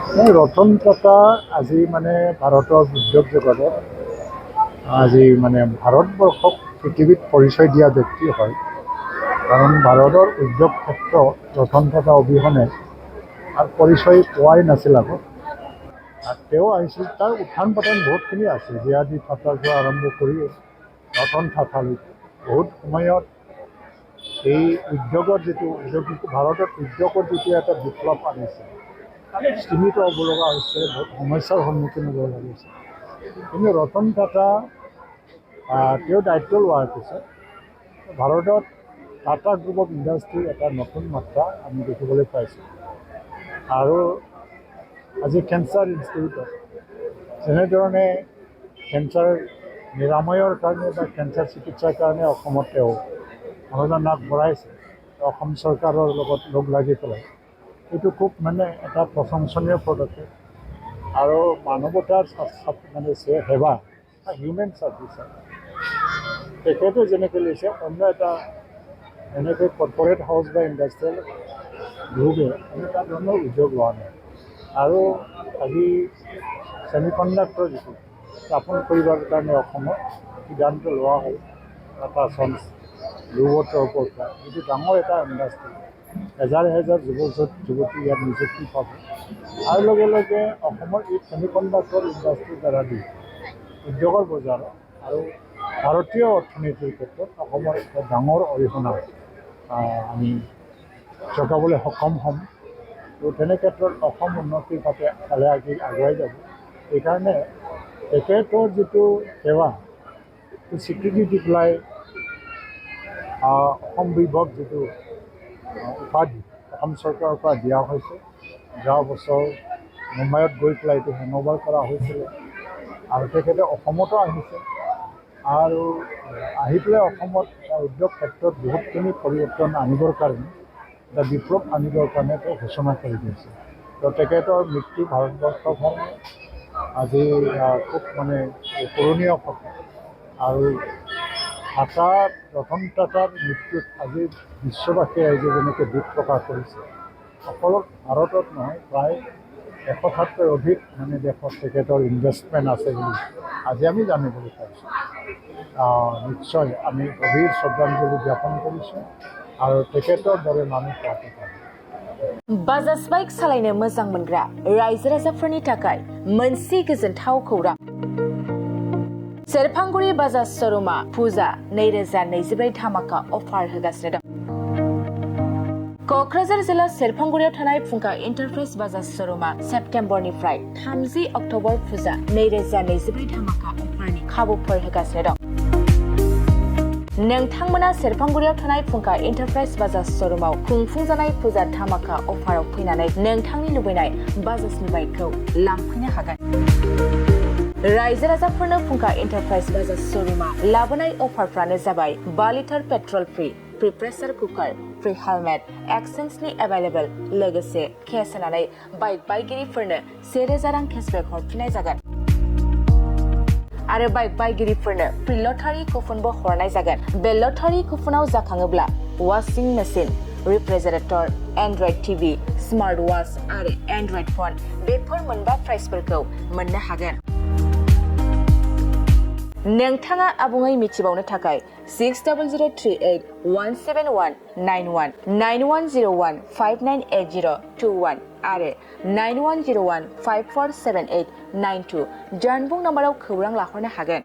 ৰতন টাটা আজি মানে ভাৰতৰ উদ্যোগ জগতত আজি মানে ভাৰতবৰ্ষক পৃথিৱীত পৰিচয় দিয়া ব্যক্তি হয়। কাৰণ ভাৰতৰ উদ্যোগ ক্ষেত্ৰত ৰতন টাটা অবিহনে আৰু পৰিচয় পোৱাই নাছিল আগত। আৰু তেওঁ আহিছিল, তাৰ উত্থান পতন বহুতখিনি আছে। জিয়াদি টাটাৰ পৰা আৰম্ভ কৰি ৰতন টাটালৈকে বহুত সময়ত এই উদ্যোগৰ ভাৰতত উদ্যোগৰ যিটো এটা বিপ্লৱ আনিছে, সীমিত হ'ব লগা হৈছে, বহুত সমস্যাৰ সন্মুখীন হ'ব লগা হৈছে। কিন্তু ৰতন টাটা তেওঁ দায়িত্ব লোৱাৰ পিছত ভাৰতত টাটা গ্ৰুপ অফ ইণ্ডাষ্ট্ৰীৰ এটা নতুন মাত্ৰা আমি দেখিবলৈ পাইছোঁ। আৰু আজি কেঞ্চাৰ ইনষ্টিটিউটত যেনেধৰণে কেঞ্চাৰ নিৰাময়ৰ কাৰণে বা কেঞ্চাৰ চিকিৎসাৰ কাৰণে অসমত তেওঁ অৱদান আগবঢ়াইছে, অসম চৰকাৰৰ লগত লগ লাগি পেলাই। এইটো খুব মানে এটা প্ৰশংসনীয় পদক্ষেপ। আৰু মানৱতাৰ মানে সেৱা, হিউমেন ছাৰ্ভিচ তেখেতে যেনেকৈ লৈছে, অন্য এটা এনেকৈ কৰ্পৰেট হাউচ বা ইণ্ডাষ্ট্ৰিয়েল গ্ৰুপে এনেকুৱা ধৰণৰ উদ্যোগ লোৱা নাই। আৰু আজি ছেমিকণ্ডাক্টৰ যিটো স্থাপন কৰিবৰ কাৰণে অসমত সিদ্ধান্ত লোৱা হ'ল টাটা চন্স গ্ৰুপৰ তৰফৰ পৰা, যিটো ডাঙৰ এটা ইণ্ডাষ্ট্ৰী, হেজাৰ হেজাৰ যুৱতী ইয়াত নিযুক্তি পাব। আৰু লগে লগে অসমৰ এই ছেমিকণ্ডাক্টৰ ইণ্ডাষ্ট্ৰীৰ দ্বাৰা দি উদ্যোগৰ বজাৰ আৰু ভাৰতীয় অৰ্থনীতিৰ ক্ষেত্ৰত অসমৰ এটা ডাঙৰ অৰিহণা আমি জগাবলৈ সক্ষম হ'ম। তো তেনে ক্ষেত্ৰত অসম উন্নতিৰ ফালে আগুৱাই যাব। সেইকাৰণে তেখেতৰ যিটো সেৱা স্বীকৃতি দি পেলাই অসম বিভাগ যিটো উপাধি অসম চৰকাৰৰ পৰা দিয়া হৈছে, যোৱা বছৰ মুম্বাইত গৈ পেলাই এইটো হেণ্ডঅভাৰ কৰা হৈছিলে। আৰু তেখেতে অসমতো আহিছে, আৰু আহি পেলাই অসমত উদ্যোগ ক্ষেত্ৰত বহুতখিনি পৰিৱৰ্তন আনিবৰ কাৰণে, এটা বিপ্লৱ আনিবৰ কাৰণে তেওঁ ঘোষণা কৰি দিছে। তো তেখেতৰ মৃত্যু ভাৰতবৰ্ষৰ কাৰণে আজি খুব মানে কৰণীয় কথা। আৰু ৰতন টাটাৰ মৃত্যুত আজি বিশ্ববাসীয়ে ৰাইজে যেনেকৈ দুখ প্ৰকাশ কৰিছে, অকল ভাৰতত নহয়, প্ৰায় 100টাতকৈ অধিক মানে দেশত তেখেতৰ ইনভেষ্টমেণ্ট আছে বুলি আজি আমি জানিবলৈ পাইছোঁ। নিশ্চয় আমি গভীৰ শ্ৰদ্ধাঞ্জলি জ্ঞাপন কৰিছোঁ আৰু তেখেতৰ দৰে মানুহ পোৱাটো পাব। बाजाज बाइक सालायनो मोजां मोनग्रा रायजो राजाफोरनि थाखाय मोनसे गोजोनथाव खौरां। सेरफांगुरि बाजाज श'रुमा फुजा 2024 धामाका अफार होगासिनो दं। क'क्राझार जिल्ला सेरफांगुरियाव थानाय फुंखा एन्टारप्राइज बाजाज श'रुमा सेप्तेम्बरनिफ्राय 30 अक्ट'बर फुजा 2024 धामाका अफारनि खाबुफोर होगासिनो दं। नोंथांमोना सेरफांगुरियाव थानाय फुंखा एन्टारप्राइज बाजाज श'रुमाव खुंफुंजानाय फुजा धामाका अफाराव फैनानै नोंथांनि लुबैनाय बाजाजनि बाइकखौ लांफैनो हागोन। रायजो राजाफोरनो फुंखा एन्टारप्राइज बाजाज श'रुमा लाबोनाय अफारफ्रानो जाबाय 5 लिटार पेट्रल फ्रि प्रेसार कुकार, फ्रि हेलमेट, एक्सचेन्जनि एभेलेबल, लोगोसे केस होनानै बाइक बायगिरिफोरनो 1000 रां केसबेक हरफिननाय जागोन। आरो बाइक बायगिरिफोरनो फ्रि लटारि कुपनबो हरनाय जागोन। बे लटारि कुपनाव जाखाङोब्ला washing machine, refrigerator, android TV, smart watch आरो एन्ड्रइड फन बेफोर मोनबा प्राइजफोरखौ मोननो हागोन। नोंथाङा आबुङै मिथिबावनो थाखाय 6003817191 9101598021 आरो 9101547892 जानबुं नम्बराव खौरां लाहरनो हागोन।